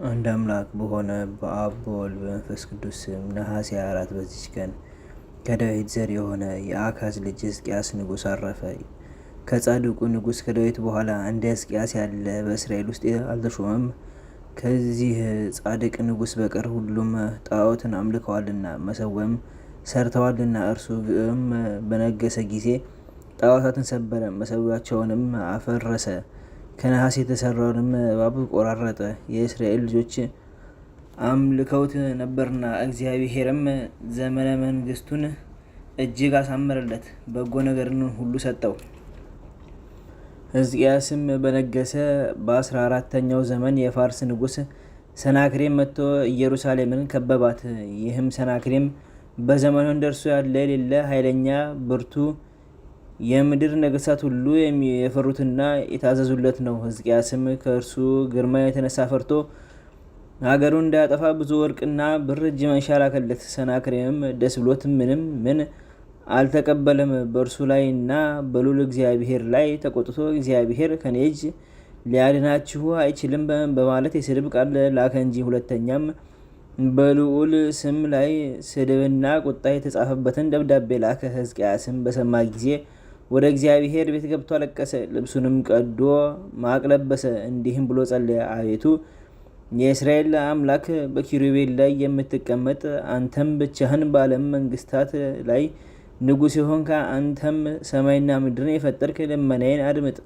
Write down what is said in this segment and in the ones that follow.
አንድ አምላክ በሆነ በአብ በወልድ በመንፈስ ቅዱስ ስም ነሐሴ 24 በዚች ቀን ከዳዊት ዘር የሆነ የአካዝ ልጅ ሕዝቅያስ ንጉሥ አረፈ። ከጻድቁ ንጉሥ ከዳዊት በኋላ እንደ ሕዝቅያስ ያለ በእስራኤል ውስጥ አልተሾመም። ከዚህ ጻድቅ ንጉሥ በቀር ሁሉም ጣዖትን አምልከዋልና መሰዊያም ሰርተዋልና። እርሱ ግን በነገሰ ጊዜ ጣዖታትን ሰበረ፣ መሰዊያቸውንም አፈረሰ፣ ከነሐስ የተሰራውንም እባብ ቆራረጠ። የእስራኤል ልጆች አምልከውት ነበርና እግዚአብሔርም ዘመነ መንግስቱን እጅግ አሳመረለት፣ በጎ ነገርን ሁሉ ሰጠው። ሕዝቅያስም በነገሰ በ14ተኛው ዘመን የፋርስ ንጉሥ ሰናክሬም መጥቶ ኢየሩሳሌምን ከበባት። ይህም ሰናክሬም በዘመኑ እንደርሱ ያለ የሌለ ኃይለኛ ብርቱ፣ የምድር ነገሥታት ሁሉ የፈሩትና የታዘዙለት ነው። ሕዝቅያስም ከእርሱ ግርማ የተነሳ ፈርቶ ሀገሩን እንዳያጠፋ ብዙ ወርቅና ብር እጅ መንሻ ላከለት። ሰናክሬምም ደስ ብሎት ምን አልተቀበለም። በእርሱ ላይና በልዑል እግዚአብሔር ላይ ተቆጥቶ እግዚአብሔር ከኔ እጅ ሊያድናችሁ አይችልም በማለት የስድብ ቃል ላከ እንጂ። ሁለተኛም በልዑል ስም ላይ ስድብና ቁጣ የተጻፈበትን ደብዳቤ ላከ። ሕዝቅያስም በሰማ ጊዜ ወደ እግዚአብሔር ቤት ገብቶ አለቀሰ። ልብሱንም ቀዶ ማቅ ለበሰ፣ እንዲህም ብሎ ጸለየ። አቤቱ የእስራኤል አምላክ በኪሩቤል ላይ የምትቀመጥ አንተም ብቻህን በዓለም መንግስታት ላይ ንጉሥ የሆንክ አንተም ሰማይና ምድርን የፈጠርክ ልመናዬን አድምጥ፣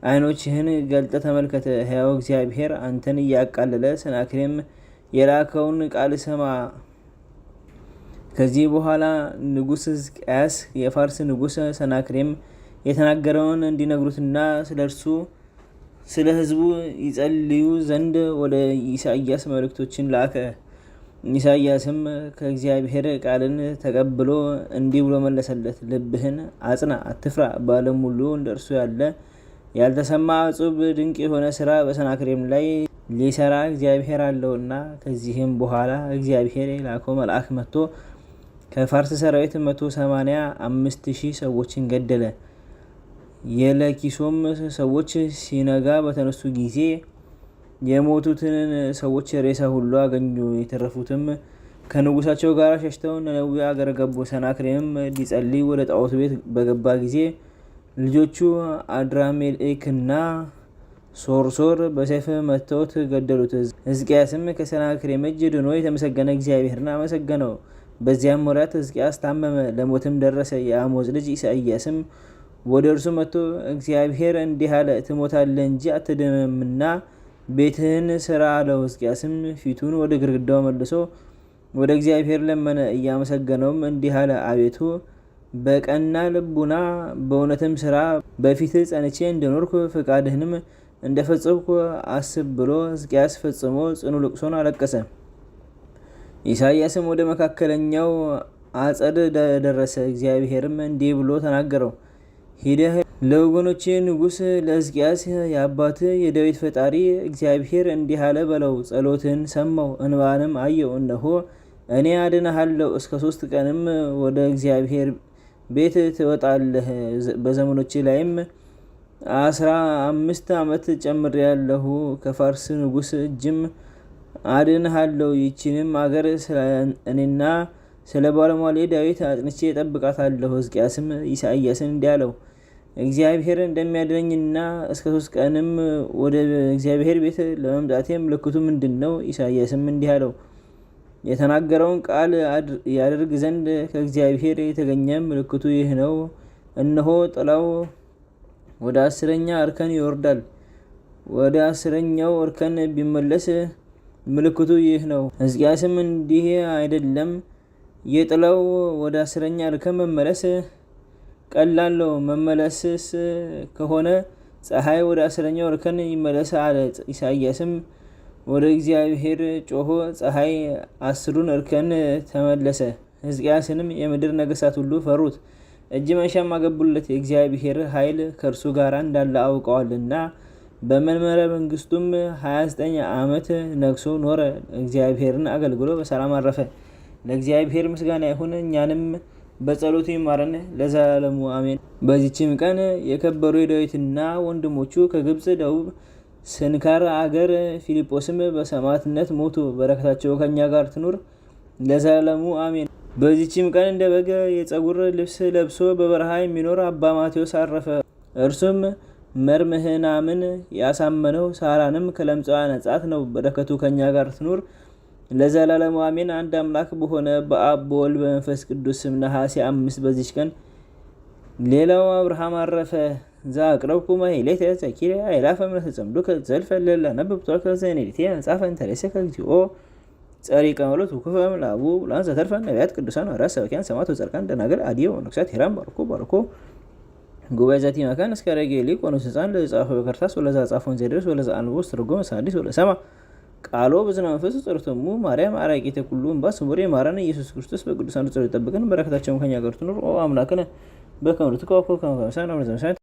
ዓይኖችህን ገልጠ ተመልከተ። ሕያው እግዚአብሔር አንተን እያቃለለ ሰናክሬም የላከውን ቃል ስማ። ከዚህ በኋላ ንጉሥ ሕዝቅያስ የፋርስ ንጉሥ ሰናክሬም የተናገረውን እንዲነግሩትና ስለ እርሱ ስለ ሕዝቡ ይጸልዩ ዘንድ ወደ ኢሳይያስ መልእክቶችን ላከ። ኢሳይያስም ከእግዚአብሔር ቃልን ተቀብሎ እንዲህ ብሎ መለሰለት። ልብህን አጽና፣ አትፍራ። በዓለም ሁሉ እንደ እርሱ ያለ ያልተሰማ እጹብ ድንቅ የሆነ ስራ በሰናክሬም ላይ ሊሰራ እግዚአብሔር አለውና። ከዚህም በኋላ እግዚአብሔር የላከው መልአክ መጥቶ ከፋርስ ሰራዊት 185,000 ሰዎችን ገደለ። የለኪሶም ሰዎች ሲነጋ በተነሱ ጊዜ የሞቱትን ሰዎች ሬሳ ሁሉ አገኙ። የተረፉትም ከንጉሳቸው ጋር ሸሽተው ነነዌ አገር ገቡ። ሰናክሬምም ሊጸልይ ወደ ጣዖቱ ቤት በገባ ጊዜ ልጆቹ አድራሜሌክና ሶርሶር በሰይፍ መትተውት ገደሉት። ሕዝቅያስም ከሰናክሬም እጅ ድኖ የተመሰገነ እግዚአብሔርን አመሰገነው። በዚያም ወራት ሕዝቅያስ ታመመ፣ ለሞትም ደረሰ። የአሞጽ ልጅ ኢሳይያስም ወደ እርሱ መጥቶ እግዚአብሔር እንዲህ አለ፣ ትሞታለህ እንጂ አትድንምና ቤትህን ስራ አለው። ሕዝቅያስም ፊቱን ወደ ግድግዳው መልሶ ወደ እግዚአብሔር ለመነ። እያመሰገነውም እንዲህ አለ፣ አቤቱ በቀና ልቡና በእውነትም ስራ በፊትህ ጸንቼ እንደኖርኩ ፈቃድህንም እንደፈጸምኩ አስብ ብሎ ሕዝቅያስ ፈጽሞ ጽኑ ልቅሶን አለቀሰ። ኢሳይያስም ወደ መካከለኛው አጸድ ደረሰ። እግዚአብሔርም እንዲህ ብሎ ተናገረው፣ ሂደህ ለወገኖች ንጉሥ ለሕዝቅያስ የአባትህ የዳዊት ፈጣሪ እግዚአብሔር እንዲህ አለ በለው። ጸሎትን ሰማው፣ እንባንም አየው። እነሆ እኔ አድንሃለሁ። እስከ 3 ቀንም ወደ እግዚአብሔር ቤት ትወጣለህ። በዘመኖች ላይም 15 ዓመት ጨምሬያለሁ። ከፋርስ ንጉሥ እጅም አድንሃለሁ። ይህችንም አገር ስለ እኔና ስለ ባለሟሌ ዳዊት አጽንቼ እጠብቃታለሁ። ሕዝቅያስም ኢሳይያስን እንዲህ አለው፣ እግዚአብሔር እንደሚያድነኝና እስከ 3 ቀንም ወደ እግዚአብሔር ቤት ለመምጣቴ ምልክቱ ምንድን ነው? ኢሳይያስም እንዲህ አለው፣ የተናገረውን ቃል ያደርግ ዘንድ ከእግዚአብሔር የተገኘ ምልክቱ ይህ ነው። እነሆ ጥላው ወደ 10ኛ እርከን ይወርዳል። ወደ 10ኛው እርከን ቢመለስ ምልክቱ ይህ ነው። ሕዝቅያስም እንዲህ አይደለም፣ የጥላው ወደ 10ኛ እርከን መመለስ ቀላል ነው። መመለስስ ከሆነ ፀሐይ ወደ 10ኛው እርከን ይመለስ አለ። ኢሳይያስም ወደ እግዚአብሔር ጮሆ ፀሐይ 10ሩን እርከን ተመለሰ። ሕዝቅያስንም የምድር ነገሥታት ሁሉ ፈሩት፣ እጅ መንሻም አገቡለት። የእግዚአብሔር ኃይል ከእርሱ ጋር እንዳለ አውቀዋልና። በመንበረ መንግስቱም 29 ዓመት ነግሶ ኖረ። እግዚአብሔርን አገልግሎ በሰላም አረፈ። ለእግዚአብሔር ምስጋና ይሁን፣ እኛንም በጸሎቱ ይማረን ለዘላለሙ አሜን። በዚችም ቀን የከበሩ የዳዊትና ወንድሞቹ ከግብጽ ደቡብ ስንካር አገር ፊልጶስም በሰማዕትነት ሞቱ። በረከታቸው ከኛ ጋር ትኑር ለዘላለሙ አሜን። በዚችም ቀን እንደ በግ የፀጉር ልብስ ለብሶ በበረሃ የሚኖር አባ ማቴዎስ አረፈ። እርሱም መርምህናምን ያሳመነው ሳራንም ከለምጻ ነጻት ነው። በረከቱ ከኛ ጋር ትኑር ለዘላለሙ አሜን። አንድ አምላክ በሆነ በአብ በወልድ በመንፈስ ቅዱስ ስም ነሐሴ 5 በዚች ቀን ሌላው አብርሃም አረፈ። ዘአቅረብኩ ማሕሌተ ዘኪርየ አእላፈ እምነተጸምዱከ ዘልፈ እለ አነብብ ዘእንዴቴ መጽሐፈ እንተርእሰከ እግዚኦ ጸሪቀ መሎት ውኩፈ እምለአቡ ብሉዓን ዘተርፈ ነቢያት ቅዱሳን ሐዋርያት ሰባክያን ሰማዕታት ወጻድቃን ደናግል አድኅዮ ወመነኮሳት ሄራን ባርኮ ጉባኤ ዛቲ መካን እስከ አረጋዊ ሊቅ ወንዑስ ሕፃን ለዘጻፈ በከርታስ ወለዘ አጻፎን ዘደርስ ወለዘ አንብቦ ወስተርጎመ ሐዲስ ወለሰማ ቃሎ በዝነ መንፈስ ጸሎቶሙ ማርያም አራቂተ ኩሉ እምባ ስሙር የማረን ኢየሱስ ክርስቶስ በቅዱሳን ጸሎት ይጠብቀን። በረከታቸውም ከኛ ጋር ትኑር። ኦ አምላክነ በከመ ትቀበል ከመ